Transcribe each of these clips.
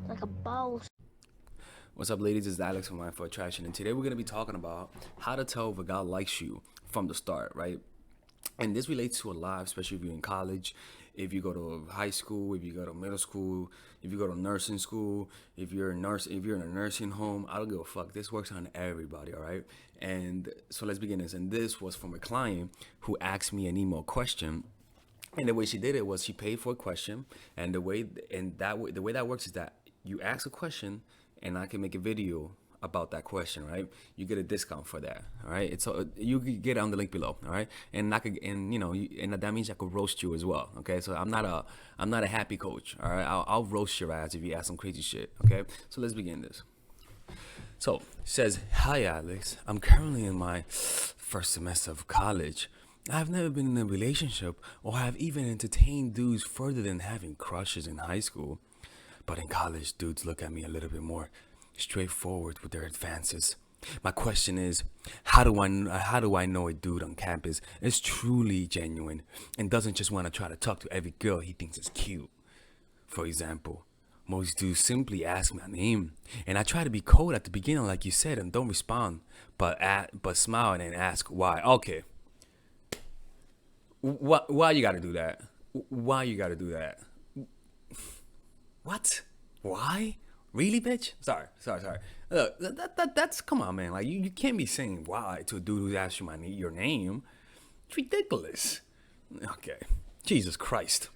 Like a bowl. What's up, ladies? It's Alex from Mind for Attraction, and today we're going to be talking about how to tell if a guy likes you from the start, right? And this relates to a lot, especially if you're in college, if you go to high school, if you go to middle school, if you go to nursing school, if you're a nurse, if you're in a nursing home. I don't give a fuck. This works on everybody, all right? And so let's begin this. And this was from a client who asked me an email question, and the way she did it was she paid for a question, and the way that works is that you ask a question, and I can make a video about that question, right? You get a discount for that, all right? It's you can get it on the link below, all right? And I could, and and that means I could roast you as well, okay? So I'm not a happy coach, all right? I'll roast your ass if you ask some crazy shit, okay? So let's begin this. So it says, "Hi Alex, I'm currently in my first semester of college. I've never been in a relationship or have even entertained dudes further than having crushes in high school. But in college, dudes look at me a little bit more straightforward with their advances. My question is, how do I know a dude on campus is truly genuine and doesn't just want to try to talk to every girl he thinks is cute? For example, most dudes simply ask my name, and I try to be cold at the beginning, like you said, and don't respond, but smile and ask why. Okay, why you gotta do that? Why you gotta do that? What? Why? Really, bitch? Sorry. Look, that's come on, man. Like you can't be saying why to a dude who asks you your name. It's ridiculous. Okay, Jesus Christ.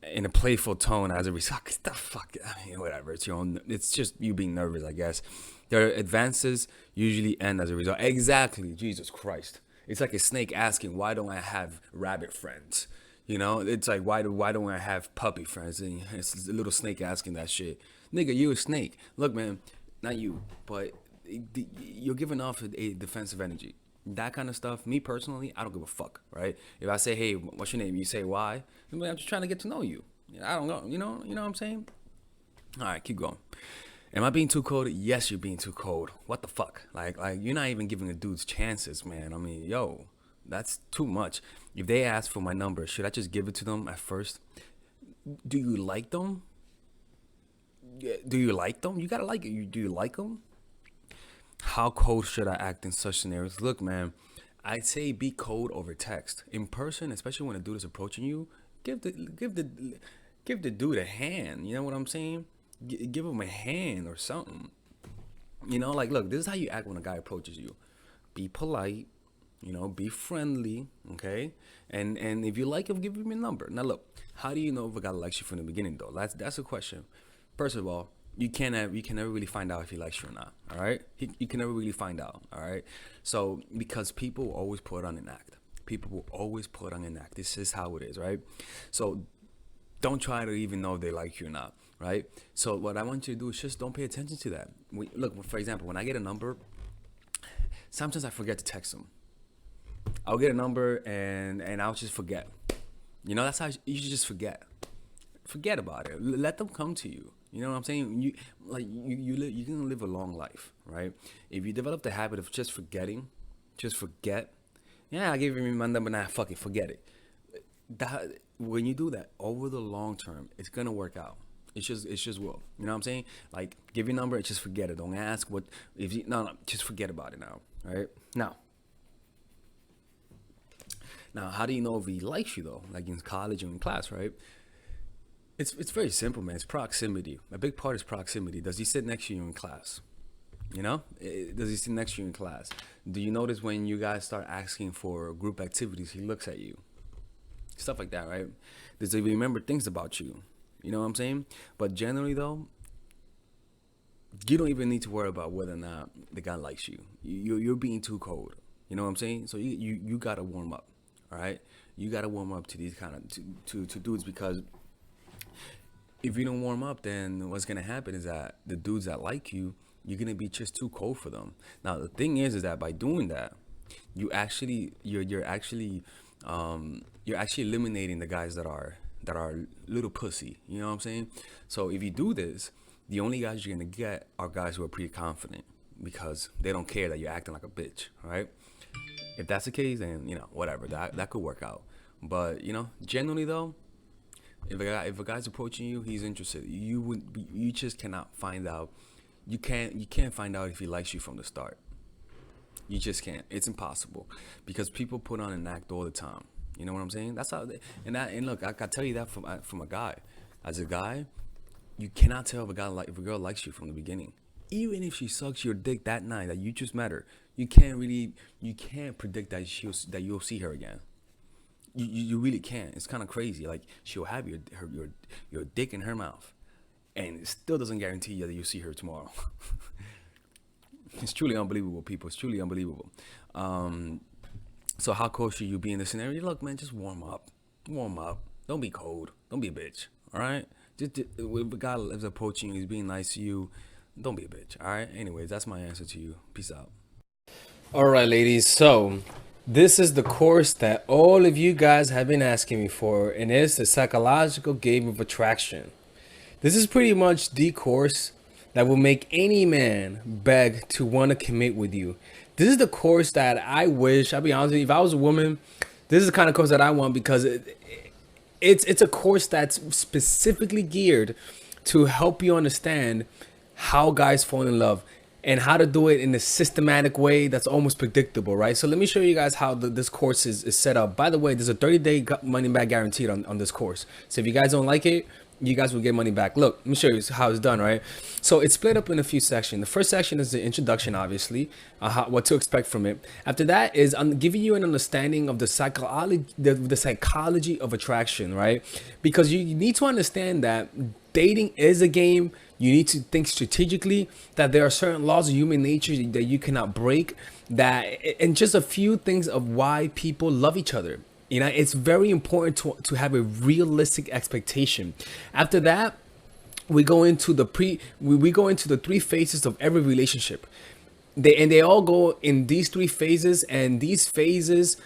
In a playful tone, as a result, the fuck. I mean, whatever. It's your own. It's just you being nervous, I guess. Their advances usually end as a result. Exactly. Jesus Christ. It's like a snake asking, "Why don't I have rabbit friends?" It's like why don't I have puppy friends? And it's a little snake asking that shit. Nigga, you a snake. Look, man, not you, but you're giving off a defensive energy. That kind of stuff. Me personally, I don't give a fuck, right? If I say, "Hey, what's your name?" You say, "Why?" I'm like, I'm just trying to get to know you. I don't know. You know what I'm saying? All right, keep going. Am I being too cold? Yes, you're being too cold. What the fuck? Like you're not even giving the dudes chances, man. I mean, yo, that's too much. If they ask for my number, should I just give it to them at first? Do you like them? Do you like them? You gotta like it. Do you like them? How cold should I act in such scenarios? Look, man, I'd say be cold over text. In person, especially when a dude is approaching you, give the dude a hand. You know what I'm saying? Give him a hand or something. Like, look, this is how you act when a guy approaches you. Be polite, be friendly, okay? And if you like him, give him your number. Now look, how do you know if a guy likes you from the beginning though? That's a question. First of all, you can never really find out if he likes you or not. All right, you can never really find out. All right, so because people will always put on an act. People will always put on an act. This is how it is, right? So don't try to even know if they like you or not, right? So what I want you to do is just don't pay attention to that. Look, for example, when I get a number, sometimes I forget to text them. I'll get a number and I'll just forget. That's how you should just forget about it. Let them come to you. You know what I'm saying? You're gonna live a long life, right? If you develop the habit of just forgetting, just forget. Yeah, I gave you my number now. Fuck it, forget it. That when you do that over the long term, it's gonna work out. It's just will. You know what I'm saying? Like give your number and just forget it. Don't ask what if you no, just forget about it now. All right? Now, how do you know if he likes you though? Like in college or in class, right? It's very simple, man. It's proximity. A big part is proximity. Does he sit next to you in class? Does he sit next to you in class? Do you notice when you guys start asking for group activities, he looks at you? Stuff like that, right? Does he remember things about you? You know what I'm saying? But generally, though, you don't even need to worry about whether or not the guy likes you. You're being too cold. You know what I'm saying? So you gotta warm up. All right, you gotta warm up to these kind of to dudes because if you don't warm up, then what's gonna happen is that the dudes that like you, you're gonna be just too cold for them. Now the thing is that by doing that, you're actually eliminating the guys that are little pussy. You know what I'm saying? So if you do this, the only guys you're gonna get are guys who are pretty confident because they don't care that you're acting like a bitch, right? If that's the case, then whatever that could work out. But generally though, If a guy's approaching you, he's interested. You just cannot find out. You can't find out if he likes you from the start. You just can't. It's impossible because people put on an act all the time. You know what I'm saying? That's how. And look, I tell you that from a guy. As a guy, you cannot tell if a girl likes you from the beginning. Even if she sucks your dick that night that you just met her, you can't predict that you'll see her again. You really can't. It's kind of crazy. Like she'll have your dick in her mouth, and it still doesn't guarantee you that you'll see her tomorrow. It's truly unbelievable, people. It's truly unbelievable. So how cold should you be in this scenario? Look, man, just warm up. Warm up. Don't be cold. Don't be a bitch. All right? Just if a guy is approaching you, he's being nice to you, don't be a bitch. All right? Anyways, that's my answer to you. Peace out. All right, ladies. So this is the course that all of you guys have been asking me for, and it's the psychological game of attraction. This is pretty much the course that will make any man beg to want to commit with you. This is the course that I wish, I'll be honest with you, if I was a woman, this is the kind of course that I want, because it's a course that's specifically geared to help you understand how guys fall in love and how to do it in a systematic way that's almost predictable, right? So let me show you guys how this course is set up. By the way, there's a 30-day money back guaranteed on this course. So if you guys don't like it, you guys will get money back. Look, let me show you how it's done, right? So it's split up in a few sections. The first section is the introduction, obviously, what to expect from it. After that is I'm giving you an understanding of the psychology of attraction, right? Because you need to understand that dating is a game. You need to think strategically, that there are certain laws of human nature that you cannot break, and just a few things of why people love each other. You know, it's very important to have a realistic expectation. After that, we go into the three phases of every relationship. They all go in these three phases, and these phases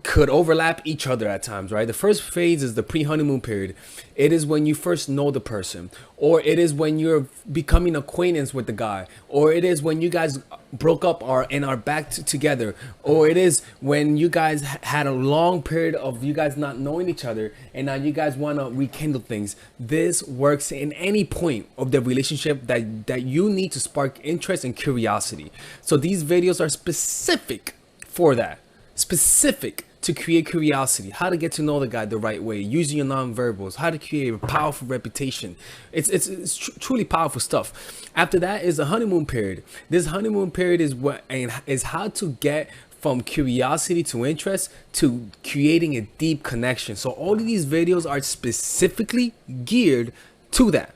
could overlap each other at times, right? The first phase is the pre-honeymoon period. It is when you first know the person, or it is when you're becoming acquaintance with the guy, or it is when you guys broke up and are back together, or it is when you guys had a long period of you guys not knowing each other and now you guys want to rekindle things. This works in any point of the relationship that you need to spark interest and curiosity. So these videos are specific for that. Specific to create curiosity, how to get to know the guy the right way, using your nonverbals, how to create a powerful reputation. It's truly powerful stuff. After that is the honeymoon period. This honeymoon period is how to get from curiosity to interest to creating a deep connection. So all of these videos are specifically geared to that.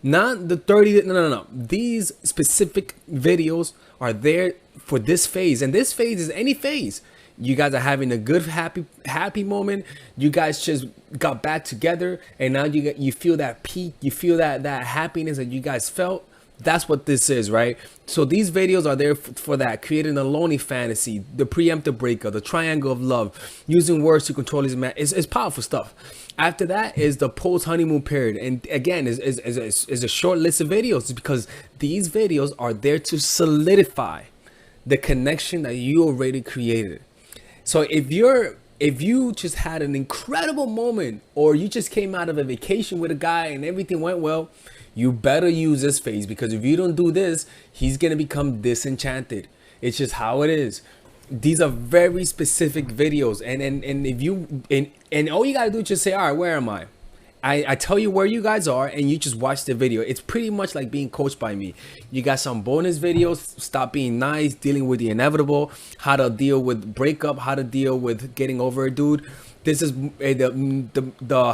Not the 30, no. These specific videos are there for this phase, and this phase is any phase. You guys are having a good, happy moment. You guys just got back together, and now you feel that peak. You feel that happiness that you guys felt. That's what this is, right? So these videos are there for that, creating a lonely fantasy, the preemptive breakup, the triangle of love, using words to control his man. It's powerful stuff. After that is the post-honeymoon period, and again, is a short list of videos because these videos are there to solidify the connection that you already created. So if you just had an incredible moment, or you just came out of a vacation with a guy and everything went well, you better use this phase, because if you don't do this, he's gonna become disenchanted. It's just how it is. These are very specific videos, and if you and all you gotta do is just say, all right, where am I? I tell you where you guys are, and you just watch the video. It's pretty much like being coached by me. You got some bonus videos, stop being nice, dealing with the inevitable, how to deal with breakup, how to deal with getting over a dude. This is the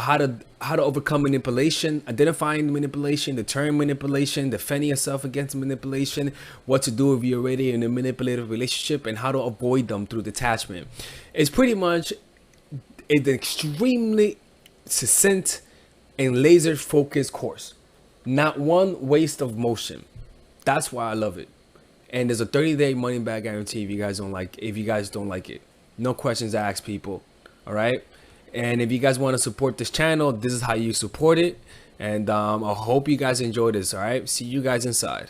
how to overcome manipulation, identifying manipulation, the term manipulation, defending yourself against manipulation, what to do if you're already in a manipulative relationship, and how to avoid them through detachment. It's pretty much an extremely succinct and laser focused course. Not one waste of motion. That's why I love it. And there's a 30-day money back guarantee if you guys don't like it. No questions asked, people. All right. And if you guys want to support this channel, this is how you support it. And I hope you guys enjoy this. All right. See you guys inside.